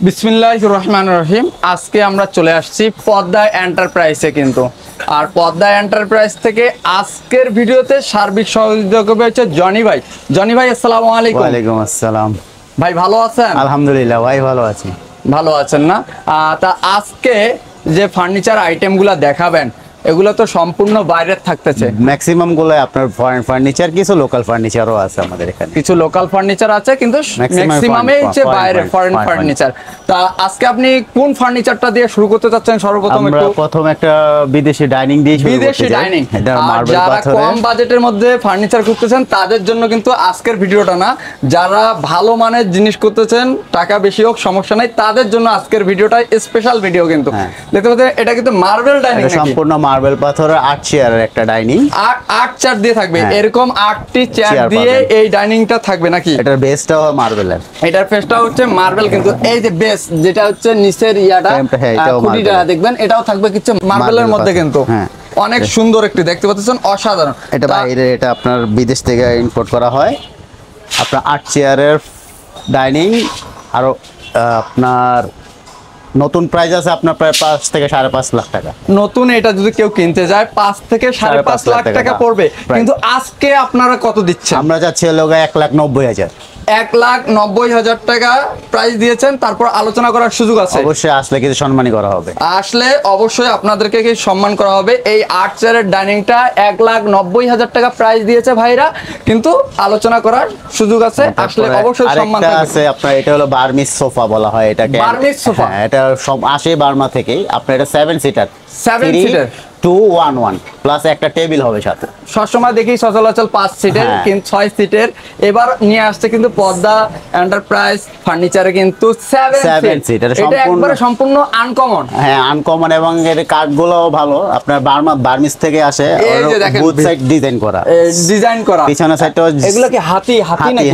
বিসমিল্লাহির রহমানির রহিম। আজকে আমরা চলে আসছি পদ্মা এন্টারপ্রাইজে কিন্তু। আর পদ্মা এন্টারপ্রাইজ থেকে আজকের ভিডিওতে সার্বিক সহযোগিতা করবে হচ্ছে জনি ভাই। জনি ভাই, আসসালামু আলাইকুম। ওয়ালাইকুম আসসালাম। ভাই ভালো আছেন? আলহামদুলিল্লাহ ভাই, ভালো আছি। ভালো আছেন না? তা আজকে যে ফার্নিচার আইটেমগুলো দেখাবেন এগুলো তো সম্পূর্ণ বাইরের থাকতেছে। ম্যাক্সিমাম গুলো আপনার ফরেন ফার্নিচার, কিছু লোকাল ফার্নিচারও আছে আমাদের এখানে। কিছু লোকাল ফার্নিচার আছে কিন্তু ম্যাক্সিমামই হচ্ছে বাইরে ফরেন ফার্নিচার। তা আজকে আপনি কোন ফার্নিচারটা দিয়ে শুরু করতে চাচ্ছেন? সর্বপ্রথম আমরা প্রথম একটা বিদেশি ডাইনিং দিয়ে শুরু করতে বিদেশি চাই। ডাইনিং। এটা আর মার্বেল যারা পাথরের। কম বাজেটের মধ্যে ফার্নিচার করতেছেন তাদের জন্য কিন্তু আজকের ভিডিওটা না। যারা ভালো মানের জিনিস করতেছেন, টাকা বেশি হোক সমস্যা নাই, তাদের জন্য আজকের ভিডিওটা স্পেশাল ভিডিও কিন্তু। দেখতে পাচ্ছেন এটা কিন্তু মার্বেল ডাইনিং নাকি? সম্পূর্ণ মার্বেল পাথরের 8 চেয়ারের একটা ডাইনিং। 8 চেয়ার দিয়ে থাকবে, এরকম 8টি চেয়ার দিয়ে এই ডাইনিংটা থাকবে নাকি? এটার বেসটাও মার্বেলের। এটার ফেসটা হচ্ছে মার্বেল কিন্তু এই যে বেস যেটা হচ্ছে নিচের ইয়াটা খুঁটিটা দেখবেন এটাও থাকবে কিছু মার্বেলের মধ্যে কিন্তু। অনেক সুন্দর একটি, দেখতে পাচ্ছেন অসাধারণ। এটা বাইরে, এটা আপনার বিদেশ থেকে ইম্পোর্ট করা হয়। আপনার 8 চেয়ারের ডাইনিং। আর আপনার নতুন প্রাইস আছে আপনার প্রায় 5 থেকে 5.5 লাখ টাকা। নতুন এটা যদি কেউ কিনতে যায় 5 থেকে 5.5 লাখ টাকা পড়বে, কিন্তু আজকে আপনারা কত দিচ্ছেন? আমরা যাচ্ছি লোক 1,90,000। 1,90,000 টাকা প্রাইস দিয়েছেন, তারপর আলোচনা করার সুযোগ আছে। অবশ্যই আসলে কিছু সম্মানই করা হবে। আসলে অবশ্যই আপনাদেরকে কি সম্মান করা হবে। এই 8 চেয়ারের ডাইনিংটা 1,90,000 টাকা প্রাইস দিয়েছে ভাইরা, কিন্তু আলোচনা করার সুযোগ আছে। আসলে অবশ্যই সম্মান আছে। আপনার এটা হলো বার্মিস সোফা বলা হয় এটাকে। বার্মিস সোফা, এটা সব আসে বার্মা থেকে। আপনার এটা 7 সিটার। 7 সিটার 211 প্লাস একটা টেবিল হবে সাথে। সবসময় দেখি সচলাচল 5 সিটের, কিন্তু 6 সিটের। এবার নিয়ে আসছে কিন্তু পদ্মা এন্টারপ্রাইজ ফার্নিচারে কিন্তু 7 সিট। এটা একবারে সম্পূর্ণ আনকমন। হ্যাঁ, আনকমন এবং এর কাঠগুলোও ভালো। আপনার বার্মিস থেকে আসে। বুথ সাইড ডিজাইন করা। পিছনের সাইডটাও এগুলো কি হাতি নাকি?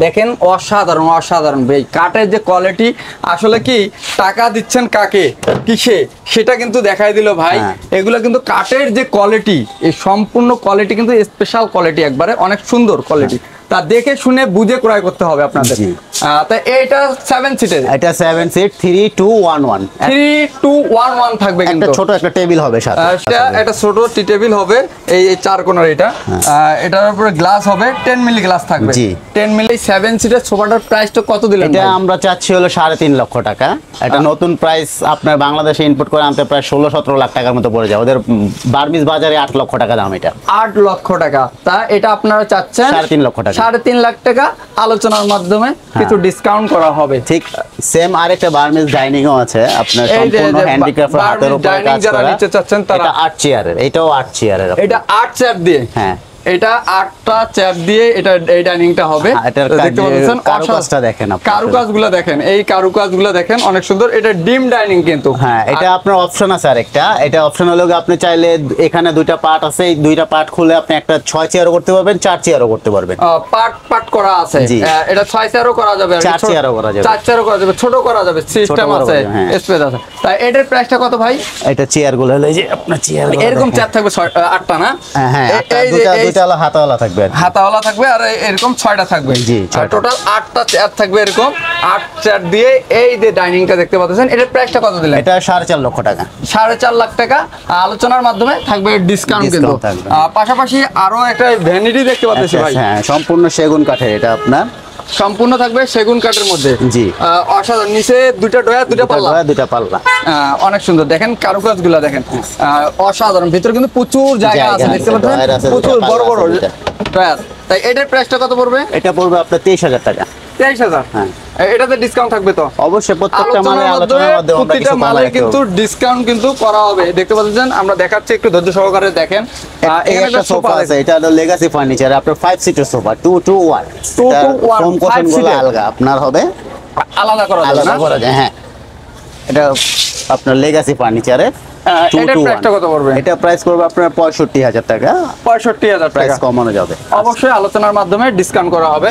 দেখেন অসাধারণ অসাধারণ ভাই, কাঠের যে কোয়ালিটি। আসলে কি টাকা দিচ্ছেন কাকে, কিসে, সেটা কিন্তু দেখাই দিল ভাই। এগুলো কিন্তু কাঠের যে কোয়ালিটি, এই সম্পূর্ণ কোয়ালিটি কিন্তু স্পেশাল কোয়ালিটি, একবারে অনেক সুন্দর কোয়ালিটি। তা দেখে শুনে বুঝে ক্রয় করতে হবে আপনাদের। তা এইটা 7 সিটের। এটা 7 সিট 3211 থাকবে কিন্তু। ছোট একটা টেবিল হবে সাথে। এটা ছোট টি টেবিল হবে, এই 4 কোণের। এটার উপরে গ্লাস হবে, 10 মিলি গ্লাস থাকবে। 10 মিলি 7 সিটের সোফাটার প্রাইসটা কত দিলেন? এটা আমরা চাচ্ছি হলো 3.5 লক্ষ টাকা। এটা নতুন প্রাইস আপনার বাংলাদেশে ইম্পোর্ট করে আনতে প্রায় 16-17 লাখ টাকার মতো পড়ে যায়। ওদের বার্মিস বাজারে 8 লক্ষ টাকা দাম। এটা 8 লক্ষ টাকা। তা এটা আপনারা চাচ্ছেন 3.5 লক্ষ টাকা। 3.5 লাখ টাকা। আলোচনার মাধ্যমে কিছু ডিসকাউন্ট করা হবে। ঠিক সেম আরেকটা বার্মিস ডাইনিংও আছে আপনার, সম্পূর্ণ হ্যান্ডিক্রাফট হাতের উপরে কাজ করা। যারা নিতে চাচ্ছেন তারা। এটা 8 চেয়ারের, এটাও 8 চেয়ারের। এটা 8 চেয়ার দিয়ে। হ্যাঁ, এটা 8টা চেয়ার দিয়ে এটা এই ডাইনিংটা হবে। দেখতে পাচ্ছেন কারুকাজটা দেখেন, কারুকাজগুলো দেখেন, এই কারুকাজগুলো দেখেন অনেক সুন্দর। এটা ডিম ডাইনিং কিন্তু। হ্যাঁ, এটা আপনার অপশন আছে আরেকটা। এটা অপশন হলো আপনি চাইলে এখানে 2টা পার্ট আছে, এই 2টা পার্ট খুলে আপনি একটা 6 চেয়ারও করতে পারবেন, 4 চেয়ারও করতে পারবেন। পার্ট করা আছে। এটা 6 চেয়ারও করা যাবে, 4 চেয়ারও করা যাবে, 4 চেয়ারও করা যাবে, ছোট করা যাবে, সিস্টেম আছে, স্পেস আছে। তাই এটার প্রাইসটা কত ভাই? এটা চেয়ারগুলো হলো এই যে আপনার চেয়ার এরকম চেয়ার থাকবে 8টা না? হ্যাঁ, দুইটা হাতাওয়ালা থাকবে, হাতাওয়ালা থাকবে, আর এরকম 6টা থাকবে। টোটাল 8টা চেয়ার থাকবে এরকম। 8 চেয়ার দিয়ে এই যে ডাইনিংটা দেখতে পাচ্ছেন, এটার প্রাইসটা কত দিলেন? এটা 4.5 লক্ষ টাকা। 4.5 লাখ টাকা। আলোচনার মাধ্যমে থাকবে ডিসকাউন্ট কিন্তু। পাশাপাশি আরো একটা ভ্যানিটি দেখতে পাচ্ছি ভাই। হ্যাঁ, সম্পূর্ণ সেগুন কাঠের। এটা আপনার সম্পূর্ণ থাকবে সেগুন কাঠের মধ্যে। জি, অসাধারণ। নিচে 2টা ডয়ার, 2টা পাল্লা। অনেক সুন্দর। দেখেন কারুকাজগুলো দেখেন অসাধারণ। ভিতরে কিন্তু প্রচুর জায়গা আছে, দেখতে পাচ্ছেন, প্রচুর বড় বড় ডয়ার। তাই এটার প্রাইসটা কত পড়বে? এটা পড়বে আপনার 23,000 টাকা। 23,000। হ্যাঁ, এটাতে ডিসকাউন্ট থাকবে তো অবশ্যই। প্রত্যেকটা মালে আলোচনার মাধ্যমে আমরা কিছু মালে কিন্তু ডিসকাউন্ট কিন্তু করা হবে। দেখতে পাচ্ছেন, আমরা দেখাচ্ছি, একটু ধৈর্য সহকারে দেখেন। এখানে একটা সোফা আছে, এটা হলো লেগাসি ফার্নিচার। আপনার 5 সিটার সোফা 221 ফোম কুশনগুলো আলাদা আপনার হবে, আলাদা করা যায়। হ্যাঁ, এটা আপনার লেগাসি ফার্নিচারের। এটার প্রাইসটা কত পড়বে? এটা প্রাইস করবে আপনার 65,000 টাকা। 65,000 টাকা কমানো যাবে, অবশ্যই আলোচনার মাধ্যমে ডিসকাউন্ট করা হবে।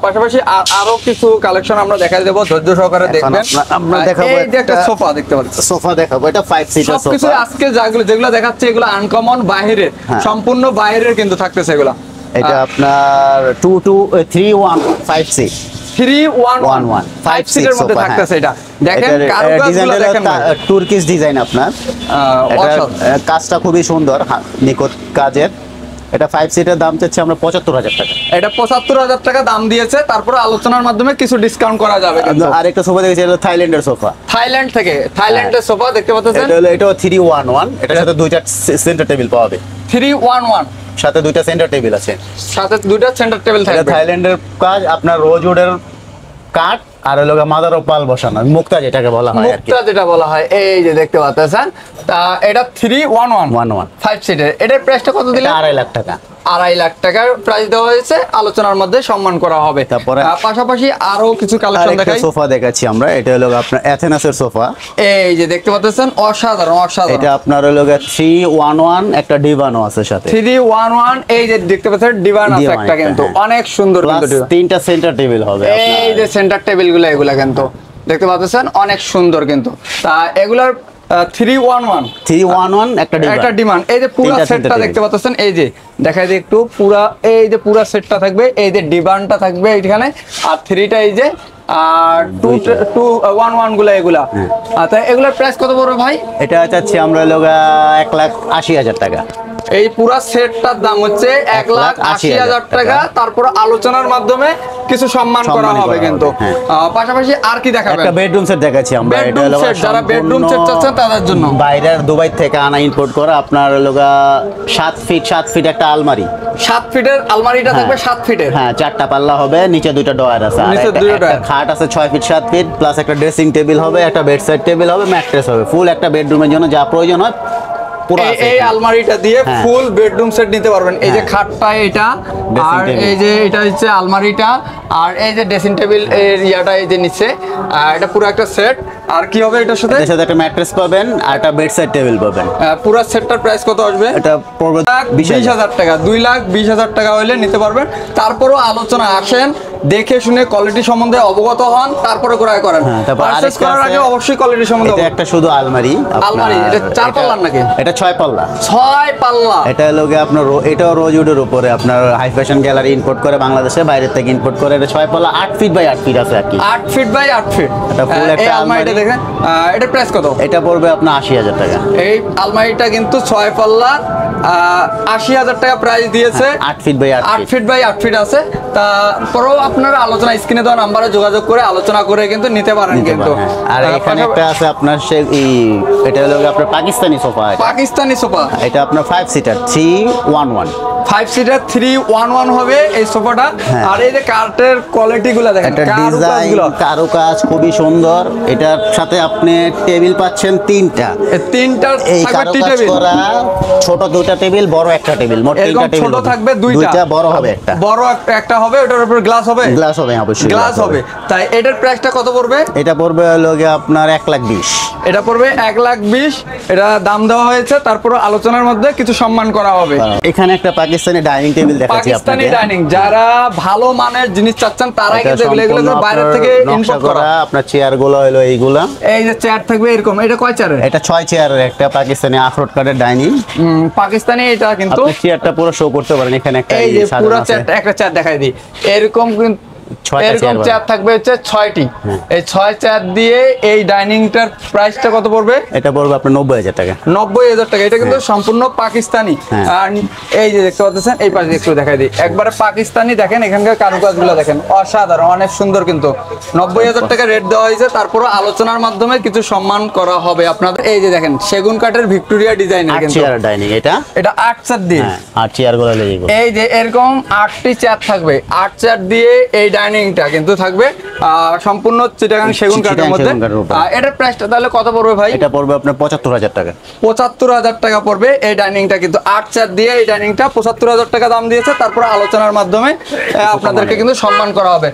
পাশাপাশি আরো কিছু কালেকশন আমরা দেখাই দেব, ধৈর্য সহকারে দেখবেন। আমরা দেখাবো একটা সোফা, দেখতে পাচ্ছেন সোফা দেখাবো। এটা 5 সিটার সোফা। সবকিছু আজকে যেগুলো দেখাচ্ছে এগুলো আনকমন, বাইরের, সম্পূর্ণ বাইরের কিন্তু থাকতেছে এগুলো। এটা আপনার 22315 সিট। 311 5 সিটের মধ্যে থাকতেছে এটা। দেখেন কারুকাজগুলো দেখেন তুর্কিশ ডিজাইন আপনার, এটা কাজটা খুবই সুন্দর, নিখুঁত কাজের। এটা 5 সিটের দাম চাচ্ছি আমরা ৭৫,০০০ টাকা। এটা ৭৫,০০০ টাকা দাম দিয়েছে, তারপরে আলোচনার মাধ্যমে কিছু ডিসকাউন্ট করা যাবে। আরেকটা সোফা দেখেছি, এটা থাইল্যান্ডের সোফা, থাইল্যান্ড থেকে, থাইল্যান্ডের সোফা দেখতে পাচ্ছেন। এটাও 311, এটার সাথে দুইটা সেন্টার টেবিল পাওয়া যাবে। 311 সাথে দুইটা সেন্টার টেবিল আছে, সাথে দুইটা সেন্টার টেবিল থাকবে। থাইল্যান্ডের কাজ আপনার রোজউডের কাঠ আর হলো মাদার অফ পাল বসানো, মুক্তা যেটাকে বলা হয় আর কি, মুক্তা যেটা বলা হয়। এই যে দেখতে পাচ্ছেন, তা এটা 311 5 সিটের। এটার প্রাইসটা কত দিলেন? 2.5 লাখ টাকা। 2.5 লাখ টাকার প্রাইস দেওয়া হয়েছে, আলোচনার মধ্যে সম্মান করা হবে। তারপরে পাশাপাশি আরো কিছু কালেকশন দেখাই। সোফা দেখাচ্ছি আমরা, এটা হলো আপনার অ্যাথেনাসের সোফা। এই যে দেখতে পাচ্ছেন, অসাধারণ অসাধারণ। এটা আপনার হলো 311, একটা ডিভানও আছে সাথে। 311 এই যে দেখতে পাচ্ছেন, ডিভান আছে একটা, কিন্তু অনেক সুন্দর, কিন্তু তিনটা সেন্টার টেবিল হবে। এই যে সেন্টার টেবিল গুলো, এগুলা কিন্তু দেখতে পাচ্ছেন অনেক সুন্দর কিন্তু। তা এগুলার 311 একটা ডিমান্ড। এই যে পুরো সেটটা দেখতে পাচ্ছেন, এই যে দেখাই দিই একটু, পুরা এই যে পুরো সেটটা থাকবে, এই যে ডিমান্ডটা থাকবে এইখানে, আর 3টা এই যে, আর 211 গুলা এগুলা। আচ্ছা, এগুলার প্রাইস কত পড়বে ভাই? এটা চাচ্ছি আমরা 1,80,000 টাকা। এই পুরা সেটটার দাম হচ্ছে 1,80,000 টাকা। তারপর আলোচনার মাধ্যমে কিছু সম্মান করা হবে কিন্তু। পাশাপাশি আর কি দেখাবেন? একটা বেডরুম সেট দেখাচ্ছি আমরা। এটা হলো যারা বেডরুম সেট চাচ্ছেন তাদের জন্য, বাইরের দুবাই থেকে আনা, ইম্পোর্ট করা, আপনার 7 ফিট একটা আলমারি। 7 ফিটের আলমারিটা থাকবে, 7 ফিটের। হ্যাঁ, 4টা পাল্লা হবে, নিচে 2টা ডয়ার আছে, আর একটা খাট আছে 6 ফিট 7 ফিট, প্লাস একটা ড্রেসিং টেবিল হবে, একটা বেডসাইড টেবিল হবে, ম্যাট্রেস হবে। ফুল একটা বেডরুমের জন্য যা প্রয়োজন হয় এই আলমারিটা দিয়ে ফুল বেডরুম সেট নিতে পারবেন। এই যে খাটটা এটা, আর এই যে এটা হচ্ছে আলমারিটা, আর এই যে ড্রেসিং টেবিল এর ইয়াটা এই যে নিচে, এটা পুরো একটা সেট। আর কি হবে এটার সাথে? এর সাথে একটা ম্যাট্রেস পাবেন আর একটা বেডসাইড টেবিল পাবেন। পুরো সেটটার প্রাইস কত আসবে? এটা পড়বে 20,000 টাকা। 2,20,000 টাকা হলে নিতে পারবেন। তারপরও আলোচনা আসেন, দেখে শুনে কোয়ালিটি সম্বন্ধে অবগত হন, তারপরে ক্রয় করেন। পারচেজ করার আগে অবশ্যই কোয়ালিটি সম্বন্ধে। এটা একটা শুধু আলমারি, এটা 4 পাল্লার নাকি? এটা 6 পাল্লা। 6 পাল্লা। এটা হলো আপনার, এটাও রোজউডের উপরে আপনার হাই ফ্যাশন গ্যালারি ইম্পোর্ট করে, বাংলাদেশে বাইরে থেকে ইম্পোর্ট করে। এটা 6 পাল্লা, 8 ফিট বাই 8 ফিট আছে আর কি। 8 ফিট বাই 8 ফিট। এটা ফুল একটা আলমারি দেখেন। এটার প্রাইস কত? এটা পড়বে আপনার 80,000 টাকা। এই আলমারিটা কিন্তু 6 পাল্লা, 80,000 টাকা প্রাইস দিয়েছে। 8 feet by 8 feet by 8 feet আছে। তারপরেও আপনারা আলোচনা স্ক্রিনে দেওয়া নাম্বারে যোগাযোগ করে আলোচনা করে কিন্তু নিতে পারেন কিন্তু। আর এখানে একটা আছে আপনার, এটা হলো আপনার পাকিস্তানি সোফা। পাকিস্তানি সোফা, এটা আপনার 5 সিটার 311। 5 সিটার 311 হবে এই সোফাটা। আর এই যে কাঠের কোয়ালিটি গুলো দেখেন, কারুকাজ খুবই সুন্দর। এটার সাথে আপনি টেবিল পাচ্ছেন 3টা। এই কারুকাজ করা ছোট 2টা টেবিল, বড় একটা টেবিল, মোট 3টা টেবিল। ছোট থাকবে 2টা, বড় হবে একটা। বড় একটা হবে, ওটার উপর গ্লাস হবে। গ্লাস হবে অবশ্যই, গ্লাস হবে। তাই এটার প্রাইসটা কত পড়বে? এটা পড়বে হলো আপনার 1,20,000। এটা পড়বে 1,20,000। এটা দাম দেওয়া হয়েছে, তারপর আলোচনার মধ্যে কিছু সম্মান করা হবে। এখানে একটা পাকিস্তানি ডাইনিং টেবিল দেখাচ্ছি আপনাদের। পাকিস্তানি ডাইনিং, যারা ভালো মানের জিনিস চাচ্ছেন তারাই কিন্তু এগুলো বাইরে থেকে ইম্পোর্ট করা। আপনার চেয়ার গুলো হলো এইগুলা, এই যে চেয়ার থাকবে এরকম। এটা কয় চেয়ারের? এটা 6 চেয়ারের একটা পাকিস্তানি আখরোট কাঠের ডাইনিং। পাকিস্তানি এটা কিন্তু আপনি চেয়ারটা পুরো শো করতে পারেন। এখানে একটা এই যে পুরো চেয়ারটা, একটা চেয়ার দেখাই দিই। এরকম এরকম চেয়ার থাকবে হচ্ছে 6টি। এই 6 চেয়ার দিয়ে এই ডাইনিংটার প্রাইসটা কত পড়বে? এটা পড়বে আপনার 90,000 টাকা। 90,000 টাকা। এটা কিন্তু সম্পূর্ণ পাকিস্তানি। আর এই যে দেখতে পাচ্ছেন, এই পাশে একটু দেখাই দিই, একবারে পাকিস্তানি। দেখেন এখানকার কারুকাজগুলো দেখেন, অসাধারণ, অনেক সুন্দর কিন্তু। 90,000 টাকা রেট দেওয়া হয়েছে। তারপরে আলোচনার মাধ্যমে কিছু সম্মান করা হবে আপনাদের। এই যে দেখেন, সেগুন কাঠের ভিক্টোরিয়া ডিজাইনের কিন্তু চেয়ার ডাইনিং। এটা 8 চেয়ার দিয়ে, 8 চেয়ার গুলো লেগে। এই যে এরকম 8টি চেয়ার থাকবে। 8 চেয়ার দিয়ে এই ডাইনিংটা কিন্তু থাকবে সম্পূর্ণ চিটাগাং সেগুন কাঠের মধ্যে। এটার প্রাইসটা তাহলে কত পড়বে ভাই? এটা পড়বে আপনার 75,000 টাকা। 75,000 টাকা পড়বে এই ডাইনিংটা কিন্তু। 8 চেয়ার দিয়ে এই ডাইনিংটা 75,000 টাকা দাম দিয়েছে। তারপর আলোচনার মাধ্যমে আপনাদেরকে কিন্তু সম্মান করা হবে।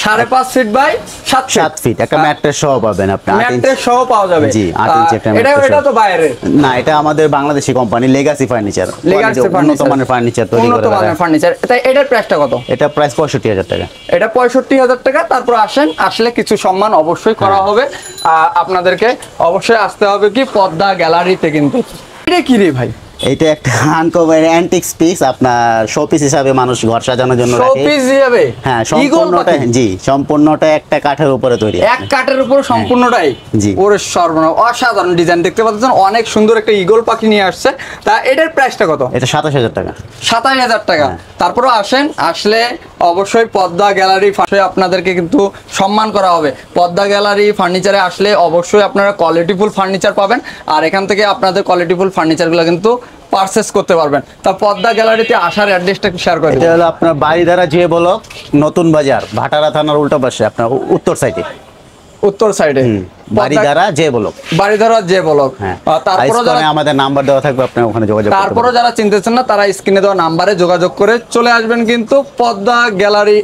5.5 ফিট বাই 7 ফিট একটা ম্যাট্রেস সহ পাবেন আপনি। ম্যাট্রেস সহ পাওয়া যাবে। জি, 8 ইঞ্চি একটা ম্যাট্রেস। এটা তো বাইরের না, এটা আমাদের বাংলাদেশি কোম্পানি লেগাসি ফার্নিচার। উন্নত মানের ফার্নিচার তৈরি করে। উন্নত মানের ফার্নিচার। তাই এটার প্রাইসটা কত? এটা প্রাইস 65,000 টাকা। এটা 65,000 টাকা। তারপর আসলে কিছু সম্মান অবশ্যই করা হবে। আপনাদেরকে অবশ্যই আসতে হবে কি পদ্মা গ্যালারিতে কিন্তু। এটা কি রে ভাই? এইটা একটা আনকমন অ্যান্টিক পিস, আপনার শো পিস হিসাবে মানুষ ঘর সাজানোর জন্য রাখে। শোপিস হিসাবে হ্যাঁ, ঈগল সম্পূর্ণটা, পাখি। জি সম্পূর্ণটা একটা কাঠের উপরে তৈরি। এক কাঠের উপর সম্পূর্ণটাই। জি। ওরে সর্বনাশ, অসাধারণ ডিজাইন দেখতে পাচ্ছেন, অনেক সুন্দর একটা ঈগল পাখি নিয়ে আসছে। তা এটার প্রাইসটা কত? এটা 27,000 টাকা। 27,000 টাকা। তারপরে আসলে অবশ্যই পদ্মা গ্যালারি আপনাদেরকে কিন্তু সম্মান করা হবে। পদ্মা গ্যালারি ফার্নিচারে আসলে অবশ্যই আপনারা কোয়ালিটিফুল ফার্নিচার পাবেন, আর এখান থেকে আপনাদের কোয়ালিটিফুল ফার্নিচারগুলো কিন্তু পারচেস করতে পারবেন। তা পদ্মা গ্যালারিতে আসার অ্যাড্রেসটা শেয়ার করে এটা দিন। হলো আপনার বাড়িধারা যে ব্লক, নতুন বাজার, ভাটারা থানার উল্টো পাশে, আপনার উত্তর সাইডে। উত্তর সাইডে বাড়িধারা যে ব্লক। বাড়িধারা যে ব্লক। হ্যাঁ, তারপরে যারা আমাদের নাম্বার দেওয়া থাকবে, আপনি ওখানে যোগাযোগ করতে তারপরে পারবেন। যারা চিনতেছেন না, তারা স্ক্রিনে দেওয়া নাম্বারে যোগাযোগ করে চলে আসবেন কিন্তু পদ্মা গ্যালারি।